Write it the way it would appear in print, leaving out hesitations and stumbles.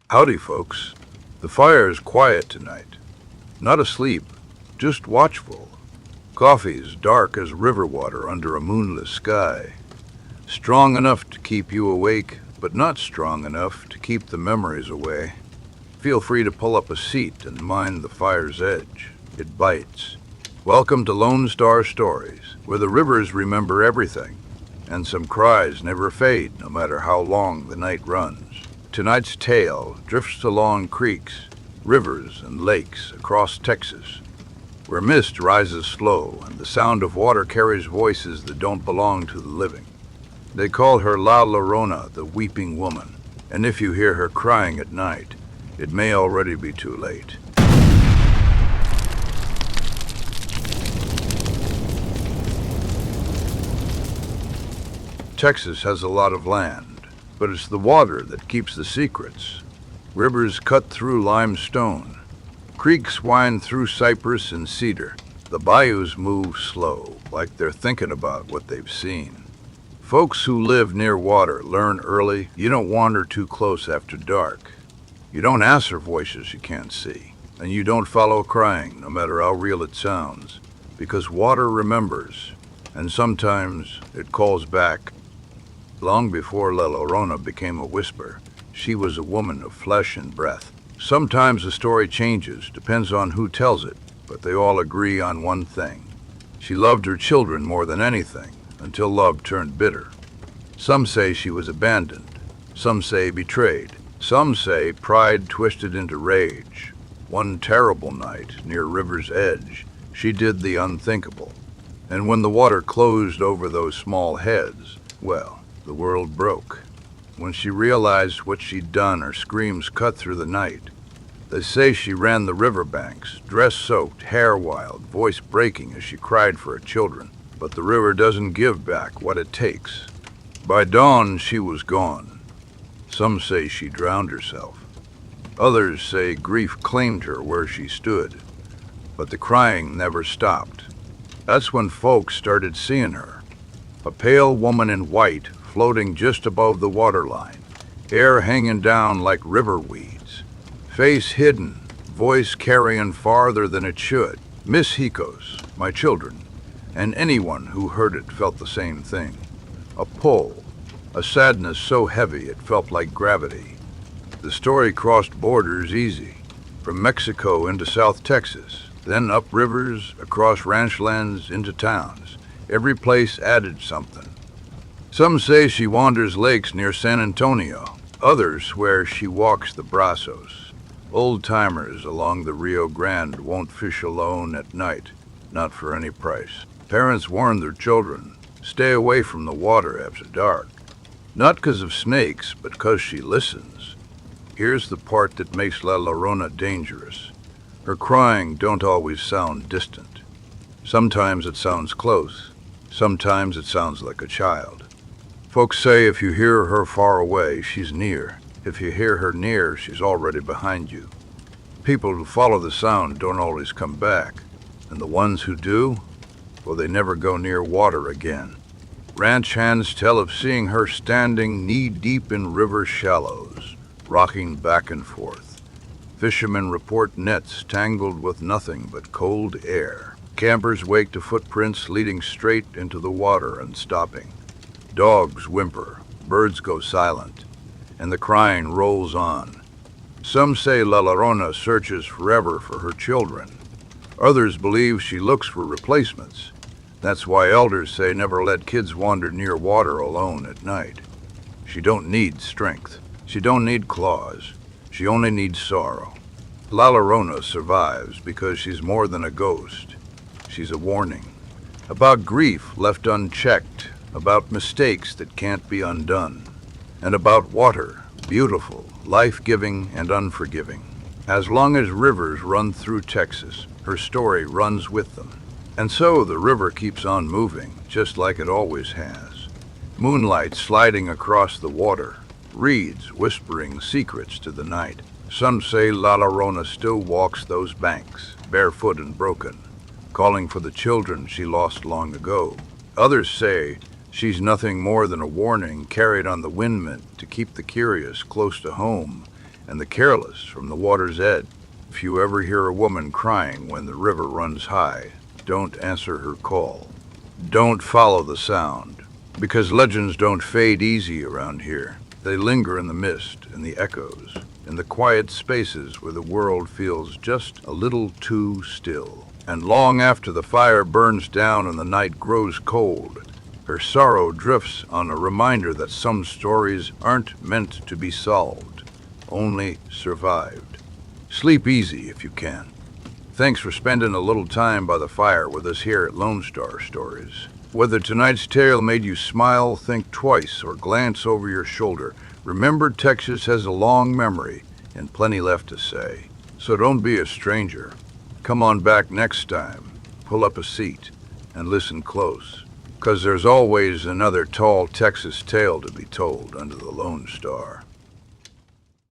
Howdy, folks. The fire is quiet tonight. Not asleep, just watchful. Coffee's dark as river water under a moonless sky. Strong enough to keep you awake, but not strong enough to keep the memories away. Feel free to pull up a seat and mind the fire's edge. It bites. Welcome to Lone Star Stories, where the rivers remember everything, and some cries never fade no matter how long the night runs. Tonight's tale drifts along creeks, rivers, and lakes across Texas, where mist rises slow and the sound of water carries voices that don't belong to the living. They call her La Llorona, the weeping woman, and if you hear her crying at night, it may already be too late. Texas has a lot of land, but it's the water that keeps the secrets. Rivers cut through limestone. Creeks wind through cypress and cedar. The bayous move slow, like they're thinking about what they've seen. Folks who live near water learn early you don't wander too close after dark. You don't answer voices you can't see, and you don't follow crying, no matter how real it sounds, because water remembers, and sometimes it calls back. Long before La Llorona became a whisper, she was a woman of flesh and breath. Sometimes the story changes, depends on who tells it, but they all agree on one thing. She loved her children more than anything, until love turned bitter. Some say she was abandoned, some say betrayed, some say pride twisted into rage. One terrible night, near river's edge, she did the unthinkable. And when the water closed over those small heads, well, the world broke. When she realized what she'd done, her screams cut through the night. They say she ran the riverbanks, dress soaked, hair wild, voice breaking as she cried for her children. But the river doesn't give back what it takes. By dawn, she was gone. Some say she drowned herself. Others say grief claimed her where she stood. But the crying never stopped. That's when folks started seeing her. A pale woman in white, floating just above the waterline, hair hanging down like river weeds, face hidden, voice carrying farther than it should. Miss Hikos, my children, and anyone who heard it felt the same thing. A pull, a sadness so heavy it felt like gravity. The story crossed borders easy, from Mexico into South Texas, then up rivers, across ranchlands, into towns. Every place added something. Some say she wanders lakes near San Antonio. Others swear she walks the Brazos. Old-timers along the Rio Grande won't fish alone at night, not for any price. Parents warn their children, stay away from the water after dark. Not 'cause of snakes, but 'cause she listens. Here's the part that makes La Llorona dangerous. Her crying don't always sound distant. Sometimes it sounds close. Sometimes it sounds like a child. Folks say if you hear her far away, she's near. If you hear her near, she's already behind you. People who follow the sound don't always come back, and the ones who do, well, they never go near water again. Ranch hands tell of seeing her standing knee-deep in river shallows, rocking back and forth. Fishermen report nets tangled with nothing but cold air. Campers wake to footprints leading straight into the water and stopping. Dogs whimper, birds go silent, and the crying rolls on. Some say La Llorona searches forever for her children. Others believe she looks for replacements. That's why elders say never let kids wander near water alone at night. She don't need strength. She don't need claws. She only needs sorrow. La Llorona survives because she's more than a ghost. She's a warning. About grief left unchecked, about mistakes that can't be undone, and about water, beautiful, life-giving, and unforgiving. As long as rivers run through Texas, her story runs with them. And so the river keeps on moving, just like it always has. Moonlight sliding across the water, reeds whispering secrets to the night. Some say La Llorona still walks those banks, barefoot and broken, calling for the children she lost long ago. Others say she's nothing more than a warning carried on the wind to keep the curious close to home and the careless from the water's edge. If you ever hear a woman crying when the river runs high, don't answer her call. Don't follow the sound, because legends don't fade easy around here. They linger in the mist, in the echoes, in the quiet spaces where the world feels just a little too still. And long after the fire burns down and the night grows cold, her sorrow drifts on a reminder that some stories aren't meant to be solved, only survived. Sleep easy if you can. Thanks for spending a little time by the fire with us here at Lone Star Stories. Whether tonight's tale made you smile, think twice, or glance over your shoulder, remember Texas has a long memory and plenty left to say. So don't be a stranger. Come on back next time, pull up a seat, and listen close, 'cause there's always another tall Texas tale to be told under the Lone Star.